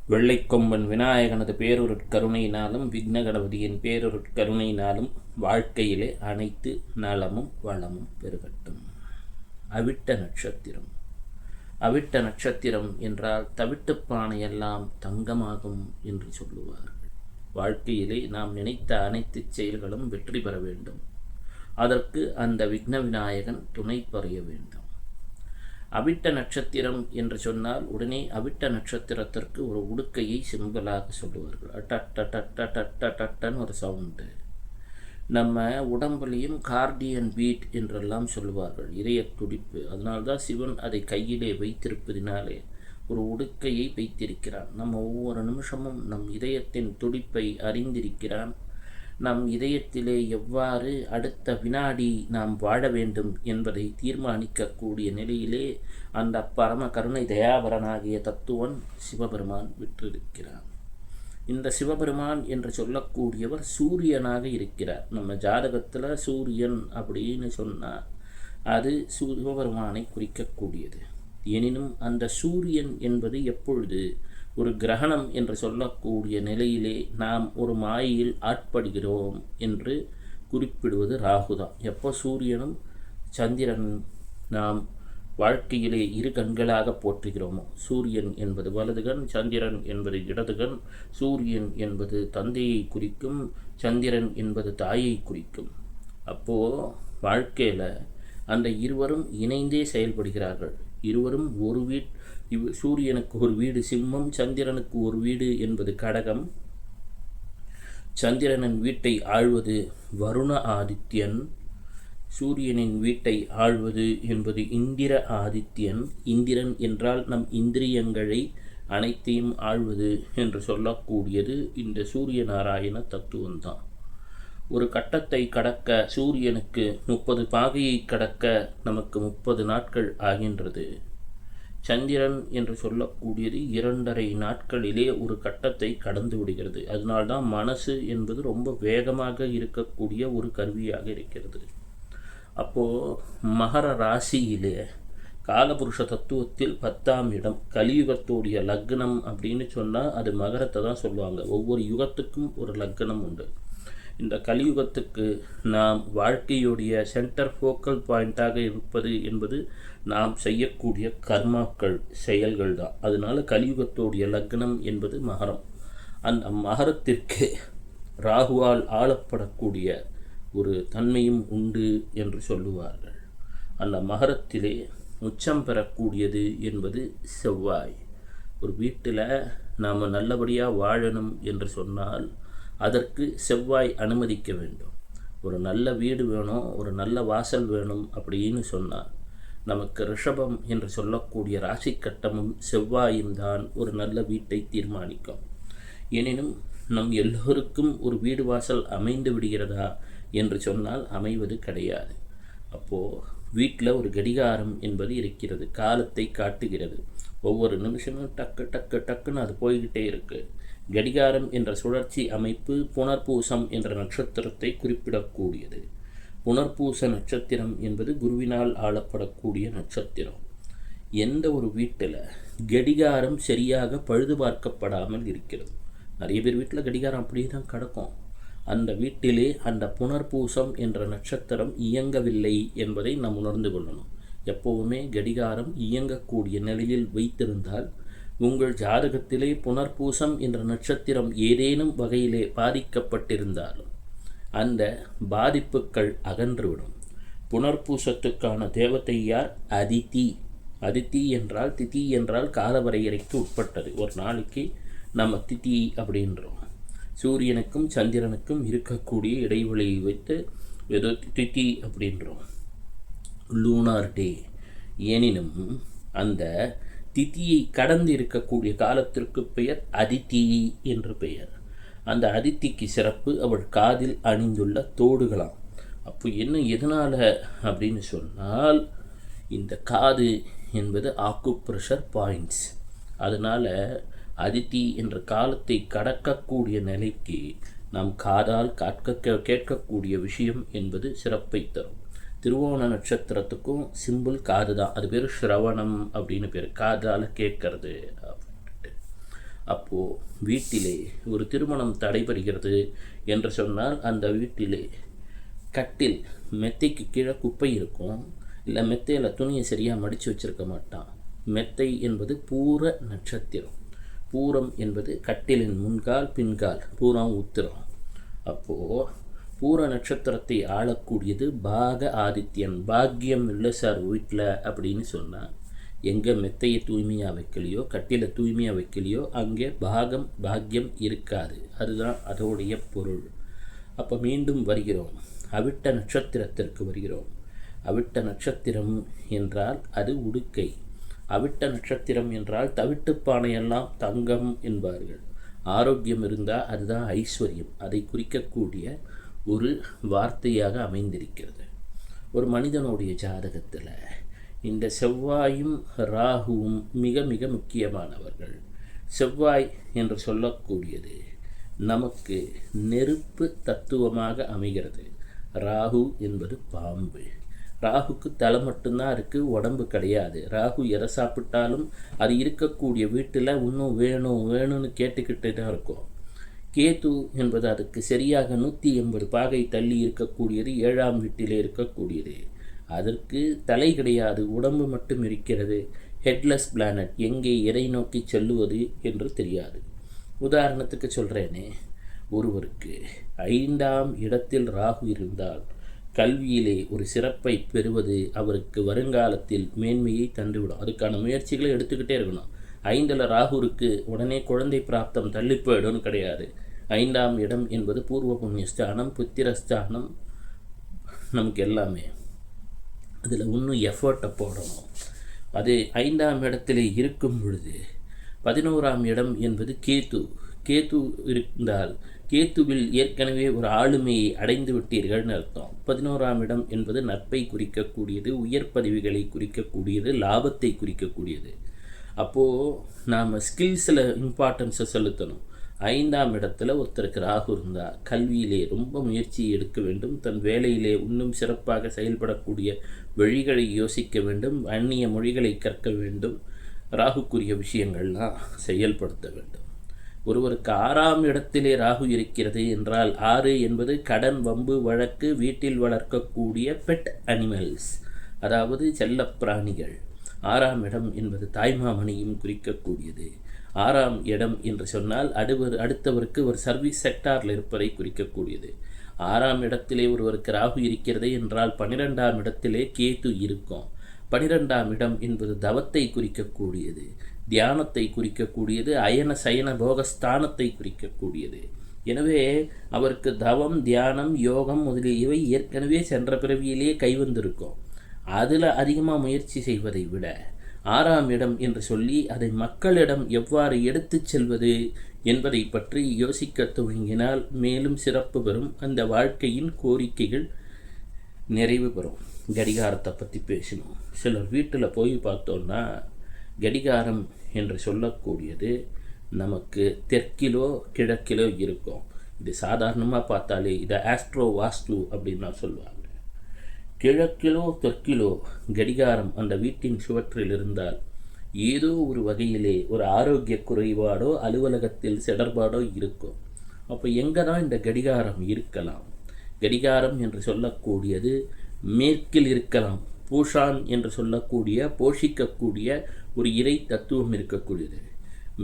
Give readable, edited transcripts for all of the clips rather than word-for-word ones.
வெள்ளைக்கொம்பன் விநாயகனது பேரொருட்கருணையினாலும் விக்னகணபதியின் பேரொருட்கருணையினாலும் வாழ்க்கையிலே அனைத்து நலமும் வளமும் பெருகட்டும். அவிட்ட நட்சத்திரம். அவிட்ட நட்சத்திரம் என்றால் தவிட்டுப்பானையெல்லாம் தங்கமாகும் என்று சொல்லுவார்கள். வாழ்க்கையிலே நாம் நினைத்த அனைத்து செயல்களும் வெற்றி பெற வேண்டும். அதற்கு அந்த விக்ன விநாயகன் துணை புரிய வேண்டும். அவிட்ட நட்சத்திரம் என்று சொன்னால் உடனே அவிட்ட நட்சத்திரத்திற்கு ஒரு உடுக்கையை சிம்பிளாக சொல்லுவார்கள். டட்டன்னு ஒரு சவுண்டு. நம்ம உடம்புலையும் கார்டியன் பீட் என்றெல்லாம் சொல்லுவார்கள், இதய துடிப்பு. அதனால்தான் சிவன் அதை கையிலே வைத்திருப்பதினாலே ஒரு உடுக்கையை வைத்திருக்கிறான். நம்ம ஒவ்வொரு நிமிஷமும் நம் இதயத்தின் துடிப்பை அறிந்திருக்கிறான். நம் இதயத்திலே எவ்வாறு அடுத்த வினாடி நாம் வாழ வேண்டும் என்பதை தீர்மானிக்கக்கூடிய நிலையிலே அந்த பரம கருணை தயாபரனாகிய தத்துவன் சிவபெருமான் விற்றிருக்கிறார். இந்த சிவபெருமான் என்று சொல்லக்கூடியவர் சூரியனாக இருக்கிறார். நம்ம ஜாதகத்தில் சூரியன் அப்படின்னு சொன்னால் அது சிவபெருமானை குறிக்கக்கூடியது. எனினும் அந்த சூரியன் என்பது எப்பொழுது ஒரு கிரகணம் என்று சொல்லக்கூடிய நிலையிலே நாம் ஒரு மாயையில் ஆட்படுகிறோம் என்று குறிப்பிடுவது ராகுதான். எப்போ சூரியனும் சந்திரன் நாம் வாழ்க்கையிலே இரு கண்களாக போற்றுகிறோமோ, சூரியன் என்பது வலதுகண், சந்திரன் என்பது இடதுகண். சூரியன் என்பது தந்தையை குறிக்கும், சந்திரன் என்பது தாயை குறிக்கும். அப்போது வாழ்க்கையில் அந்த இருவரும் இணைந்தே செயல்படுகிறார்கள். இருவரும் ஒரு சூரியனுக்கு ஒரு வீடு சிம்மம், சந்திரனுக்கு ஒரு வீடு என்பது கடகம். சந்திரனின் வீட்டை ஆழ்வது வருண ஆதித்யன், சூரியனின் வீட்டை ஆழ்வது என்பது இந்திர ஆதித்யன். இந்திரன் என்றால் நம் இந்திரியங்களை அனைத்தையும் ஆழ்வது என்று சொல்லக்கூடியது இந்த சூரிய நாராயண தத்துவம்தான். ஒரு கட்டத்தை கடக்க சூரியனுக்கு 30 பாகையை கடக்க நமக்கு 30 நாட்கள் ஆகின்றது. சந்திரன் என்று சொல்லக்கூடியது 2.5 நாட்களிலே ஒரு கட்டத்தை கடந்து விடுகிறது. அதனால்தான் மனசு என்பது ரொம்ப வேகமாக இருக்கக்கூடிய ஒரு கருவியாக இருக்கிறது. அப்போது மகர ராசியிலே காலபுருஷ தத்துவத்தில் 10ஆம் இடம், கலியுகத்தோடைய லக்னம் அப்படின்னு சொன்னால் அது மகரத்தை தான் சொல்லுவாங்க. ஒவ்வொரு யுகத்துக்கும் ஒரு லக்னம் உண்டு. இந்த கலியுகத்துக்கு நாம் வாழ்க்கையுடைய சென்டர் ஃபோக்கல் பாயிண்ட்டாக இருப்பது என்பது நாம் செய்யக்கூடிய கர்மாக்கள், செயல்கள் தான். அதனால கலியுகத்தோடைய லக்னம் என்பது மகரம். அந்த மகரத்திற்கு ராகுவால் ஆளப்படக்கூடிய ஒரு தன்மையும் உண்டு என்று சொல்லுவார்கள். அந்த மகரத்திலே உச்சம் பெறக்கூடியது என்பது செவ்வாய். ஒரு வீட்டில் நாம் நல்லபடியாக வாழணும் என்று சொன்னால் அதற்கு செவ்வாய் அனுமதிக்க வேண்டும். ஒரு நல்ல வீடு வேணும், ஒரு நல்ல வாசல் வேணும் அப்படின்னு சொன்னால் நமக்கு ரிஷபம் என்று சொல்லக்கூடிய ராசி கட்டமும் செவ்வாயும் தான் ஒரு நல்ல வீட்டை தீர்மானிக்கும். எனினும் நம் எல்லோருக்கும் ஒரு வீடு வாசல் அமைந்து விடுகிறதா என்று சொன்னால் அமைவது கிடையாது. அப்போது வீட்டில் ஒரு கடிகாரம் என்பது இருக்கிறது, காலத்தை காட்டுகிறது. ஒவ்வொரு நிமிஷமும் டக்கு டக்கு டக்குன்னு அது போய்கிட்டே இருக்குது. கடிகாரம் என்ற சுழற்சி அமைப்பு புனர்பூசம் என்ற நட்சத்திரத்தை குறிப்பிடக்கூடியது. புனர்பூச நட்சத்திரம் என்பது குருவினால் ஆளப்படக்கூடிய நட்சத்திரம். எந்த ஒரு வீட்டில் கடிகாரம் சரியாக பழுது பார்க்கப்படாமல் இருக்கிறது, நிறைய பேர் வீட்டில் கடிகாரம் அப்படியே தான் கிடக்கும், அந்த வீட்டிலே அந்த புனர்பூசம் என்ற நட்சத்திரம் இயங்கவில்லை என்பதை நாம் உணர்ந்து கொள்ளணும். எப்போவுமே கடிகாரம் இயங்கக்கூடிய நிலையில் வைத்திருந்தால் உங்கள் ஜாதகத்திலே புனர்பூசம் என்ற நட்சத்திரம் ஏதேனும் வகையிலே பாதிக்கப்பட்டிருந்தாலும் அந்த பாதிப்புகள் அகன்றுவிடும். புனர்பூசத்துக்கான தேவதை யார்? அதித்தி. அதித்தி என்றால், திதி என்றால் காலவரையறைக்கு உட்பட்டது. ஒரு நாளைக்கு நம்ம திதி அப்படின்றோம். சூரியனுக்கும் சந்திரனுக்கும் இருக்கக்கூடிய இடைவெளியை வைத்து ஏதோ திதி அப்படின்றோம், லூனார் டே. எனினும் அந்த திதியை கடந்து இருக்கக்கூடிய காலத்திற்கு பெயர் அதித்தி என்று பெயர். அந்த அதித்திக்கு சிறப்பு அவள் காதில் அணிந்துள்ள தோடுகளாம். அப்போ என்ன எதனால் அப்படின்னு சொன்னால் இந்த காது என்பது ஆக்குப்ரெஷர் பாயிண்ட்ஸ். அதனால் அதித்தி என்ற காலத்தை கடக்கக்கூடிய நிலைக்கு நாம் காதால் கேட்கக்கூடிய விஷயம் என்பது சிறப்பை தரும். திருவோண நட்சத்திரத்துக்கும் சிம்பிள் காது தான், அது பேர் ஸ்ரவணம் அப்படின்னு பேர், காதால் கேட்கறது அப்படின்ட்டு. அப்போது வீட்டிலே ஒரு திருமணம் தடைபடுகிறது என்று சொன்னால் அந்த வீட்டிலே கட்டில் மெத்தைக்கு கீழே குப்பை இருக்கும், இல்லை மெத்தையில் துணியை சரியாக மடித்து வச்சுருக்க மாட்டான். மெத்தை என்பது பூர நட்சத்திரம், பூரம் என்பது கட்டிலின் முன்கால் பின்கால், பூரம் உத்திரம். அப்போது பூர நட்சத்திரத்தை ஆளக்கூடியது பாக ஆதித்யன். பாக்கியம் இல்லை சார் வீட்டில் அப்படின்னு சொன்னால், எங்கே மெத்தையை தூய்மையாக வைக்கலையோ கட்டில தூய்மையாக வைக்கலையோ அங்கே பாக்கியம் இருக்காது. அதுதான் அதோடைய பொருள். அப்போ மீண்டும் வருகிறோம், அவிட்ட நட்சத்திரத்திற்கு வருகிறோம். அவிட்ட நட்சத்திரம் என்றால் அது உடுக்கை. அவிட்ட நட்சத்திரம் என்றால் தவிட்டு பானையெல்லாம் தங்கம் என்பார்கள். ஆரோக்கியம் இருந்தால் அதுதான் ஐஸ்வர்யம். அதை குறிக்கக்கூடிய ஒரு வார்த்தையாக அமைந்திருக்கிறது. ஒரு மனிதனுடைய ஜாதகத்தில் இந்த செவ்வாயும் ராகுவும் மிக மிக முக்கியமானவர்கள். செவ்வாய் என்று சொல்லக்கூடியது நமக்கு நெருப்பு தத்துவமாக அமைகிறது. ராகு என்பது பாம்பு. ராகுக்கு தலை மட்டும்தான் இருக்குது, உடம்பு கிடையாது. ராகு எதை சாப்பிட்டாலும் அது இருக்கக்கூடிய வீட்டில் இன்னும் வேணும் வேணும்னு கேட்டுக்கிட்டே தான் இருக்கும். கேது என்பது அதுக்கு சரியாக 180 பாகை தள்ளி இருக்கக்கூடியது, 7ஆம் வீட்டிலே இருக்கக்கூடியது. அதற்கு தலை கிடையாது, உடம்பு மட்டும் இருக்கிறது. ஹெட்லெஸ் பிளானட், எங்கே எதை நோக்கி செல்லுவது என்று தெரியாது. உதாரணத்துக்கு சொல்கிறேனே, ஒருவருக்கு 5ஆம் இடத்தில் ராகு இருந்தால் கல்வியிலே ஒரு சிறப்பை பெறுவது அவருக்கு வருங்காலத்தில் மேன்மையை தந்துவிடும். அதுக்கான முயற்சிகளை எடுத்துக்கிட்டே இருக்கணும். 5ல் ராகு இருக்கு, உடனே குழந்தை பிராப்தம் தள்ளி போயிடும்னு கிடையாது. 5ஆம் இடம் என்பது பூர்வ புண்ணியஸ்தானம், புத்திரஸ்தானம், நமக்கு எல்லாமே. அதில் இன்னும் எஃபர்ட்டை போடணும். அது 5ஆம் இடத்திலே இருக்கும் பொழுது 11ஆம் இடம் என்பது கேது இருந்தால் கேத்துவில் ஏற்கனவே ஒரு ஆளுமையை அடைந்து விட்டீர்கள்னு அர்த்தம். 11ஆம் இடம் என்பது நட்பை குறிக்கக்கூடியது, உயர் பதவிகளை குறிக்கக்கூடியது, லாபத்தை குறிக்கக்கூடியது. அப்போது நாம் ஸ்கில்ஸில் இம்பார்ட்டன்ஸை செலுத்தணும். 5ஆம் இடத்துல ஒருத்தருக்கு ராகு இருந்தால் கல்வியிலே ரொம்ப முயற்சி எடுக்க வேண்டும், தன் வேலையிலே இன்னும் சிறப்பாக செயல்படக்கூடிய வழிகளை யோசிக்க வேண்டும், அந்நிய மொழிகளை கற்க வேண்டும், ராகுக்குரிய விஷயங்கள்லாம் செயல்படுத்த வேண்டும். ஒருவருக்கு 6ஆம் இடத்திலே ராகு இருக்கிறது என்றால், 6 என்பது கடன், வம்பு, வழக்கு, வீட்டில் வளர்க்கக்கூடிய பெட் அனிமல்ஸ், அதாவது செல்ல பிராணிகள். 6ஆம் இடம் என்பது தாய்மாமனையும் குறிக்கக்கூடியது. 6ஆம் இடம் என்று சொன்னால் அடுத்தவருக்கு ஒரு சர்வீஸ் செக்டாரில் இருப்பதை குறிக்கக்கூடியது. 6ஆம் இடத்திலே ஒருவருக்கு ராகு இருக்கிறது என்றால் 12ஆம் இடத்திலே கேது இருக்கும். 12ஆம் இடம் என்பது தவத்தை குறிக்கக்கூடியது, தியானத்தை குறிக்கக்கூடியது, அயன சயன போகஸ்தானத்தை குறிக்கக்கூடியது. எனவே அவருக்கு தவம், தியானம், யோகம் முதலியவை ஏற்கனவே சென்ற பிறவியிலேயே கைவந்திருக்கும். அதில் அதிகமாக முயற்சி செய்வதை விட 6ஆம் இடம் என்று சொல்லி அதை மக்களிடம் எவ்வாறு எடுத்து செல்வது என்பதை பற்றி யோசிக்க துவங்கினால் மேலும் சிறப்பு பெறும், அந்த வாழ்க்கையின் கோரிக்கைகள் நிறைவு பெறும். கடிகாரத்தை பற்றி பேசணும். சிலர் வீட்டில் போய் பார்த்தோன்னா கடிகாரம் என்று சொல்லக்கூடியது நமக்கு தெற்கிலோ கிழக்கிலோ இருக்கும். இது சாதாரணமாக பார்த்தாலே இதை ஆஸ்ட்ரோ வாஸ்து அப்படின்னு நான் சொல்லுவாங்க. கிழக்கிலோ தெற்கிலோ கடிகாரம் அந்த வீட்டின் சுவற்றில் இருந்தால் ஏதோ ஒரு வகையிலே ஒரு ஆரோக்கிய குறைபாடோ அலுவலகத்தில் சிடர்பாடோ இருக்கும். அப்போ எங்கே தான் இந்த கடிகாரம் இருக்கலாம்? கடிகாரம் என்று சொல்லக்கூடியது மேற்கில் இருக்கலாம். பூஷான் என்று சொல்லக்கூடிய போஷிக்கக்கூடிய ஒரு இறை தத்துவம் இருக்கக்கூடியது.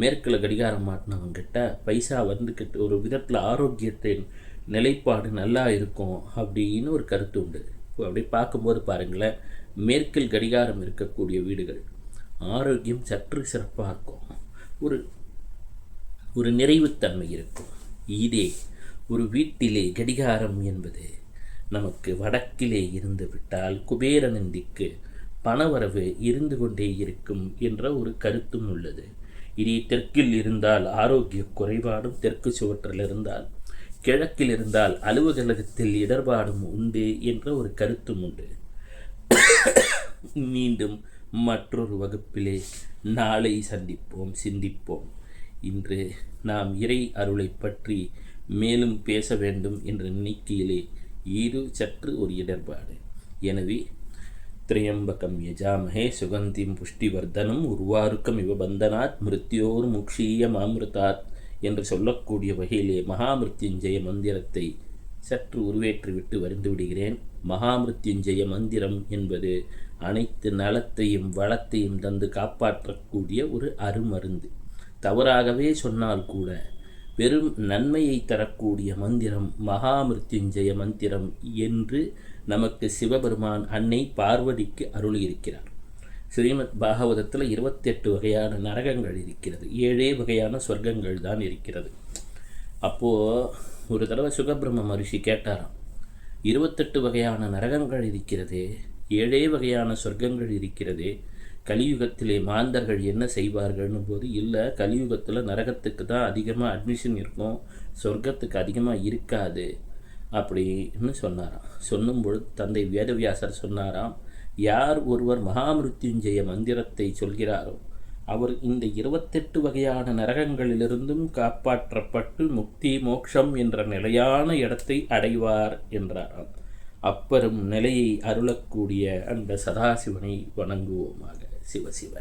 மேற்கில் கடிகாரம் மாட்டினவங்கிட்ட பைசா வந்துக்கிட்டு ஒரு விதத்தில் ஆரோக்கியத்தின் நிலைப்பாடு நல்லா இருக்கும் அப்படின்னு ஒரு கருத்து உண்டு. அப்படி பார்க்கும்போது பாருங்களேன், மேற்கில் கடிகாரம் இருக்கக்கூடிய வீடுகள் ஆரோக்கியம் சற்று சிறப்பாக இருக்கும், ஒரு நிறைவுத்தன்மை இருக்கும். இதே ஒரு வீட்டிலே கடிகாரம் என்பது நமக்கு வடக்கிலே இருந்து விட்டால் குபேரனின் திக்கு, பணவரவு இருந்து கொண்டே இருக்கும் என்ற ஒரு கருத்தும் உள்ளது. இதே தெற்கில் இருந்தால் ஆரோக்கிய குறைபாடும், தெற்கு சுவற்றில் இருந்தால், கிழக்கில் இருந்தால் அலுவலகத்தில் இடர்பாடும் உண்டு என்ற ஒரு கருத்தும் உண்டு. மீண்டும் மற்றொரு வகுப்பிலே நாளை சந்திப்போம், சிந்திப்போம். இன்று நாம் இறை அருளை பற்றி மேலும் பேச வேண்டும் என்ற நினைக்கையிலே சற்று ஒரு இடர்பாடு. எனவே திரியம்பகம் யஜாமஹே சுகந்திம் புஷ்டிவர்தனம் உருவாருக்கம் இவ பந்தனாத் மிருத்யோர் முக்ஷீய மாமிருதாத் என்று சொல்லக்கூடிய வகையிலே மகாமிருத்யுஞ்சய மந்திரத்தை சற்று உருவேற்றிவிட்டு வருந்து விடுகிறேன். மகாமிருத்யுஞ்சய மந்திரம் என்பது அனைத்து நலத்தையும் வளத்தையும் தந்து காப்பாற்றக்கூடிய ஒரு அருமருந்து. தவறாகவே சொன்னால் கூட வெறும் நன்மையை தரக்கூடிய மந்திரம் மகாமிருத்யுஞ்சய மந்திரம் என்று நமக்கு சிவபெருமான் அன்னை பார்வதிக்கு அருளியிருக்கிறார். ஸ்ரீமத் பாகவதத்தில் 28 வகையான நரகங்கள் இருக்கிறது, 7 வகையான சொர்க்கங்கள் தான் இருக்கிறது. அப்போது ஒரு தடவை சுகபிரம்ம மகரிஷி கேட்டாராம், 28 வகையான நரகங்கள் இருக்கிறதே, 7 வகையான சொர்க்கங்கள் இருக்கிறதே, கலியுகத்திலே மாந்தர்கள் என்ன செய்வார்கள்னு போது, இல்லை கலியுகத்தில் நரகத்துக்கு தான் அதிகமாக அட்மிஷன் இருக்கும், சொர்க்கத்துக்கு அதிகமாக இருக்காது அப்படின்னு சொன்னாராம். சொல்லும் பொழுது தந்தை வேதவியாசர் சொன்னாராம், யார் ஒருவர் மகாமிருத்யுஞ்சய மந்திரத்தை சொல்கிறாரோ அவர் இந்த 28 வகையான நரகங்களிலிருந்தும் காப்பாற்றப்பட்டு முக்தி மோட்சம் என்ற நிலையான இடத்தை அடைவார் என்றாராம். அப்பெரும் நிலையை அருளக்கூடிய அந்த சதாசிவனை வணங்குவோமாக. சிவசிவ.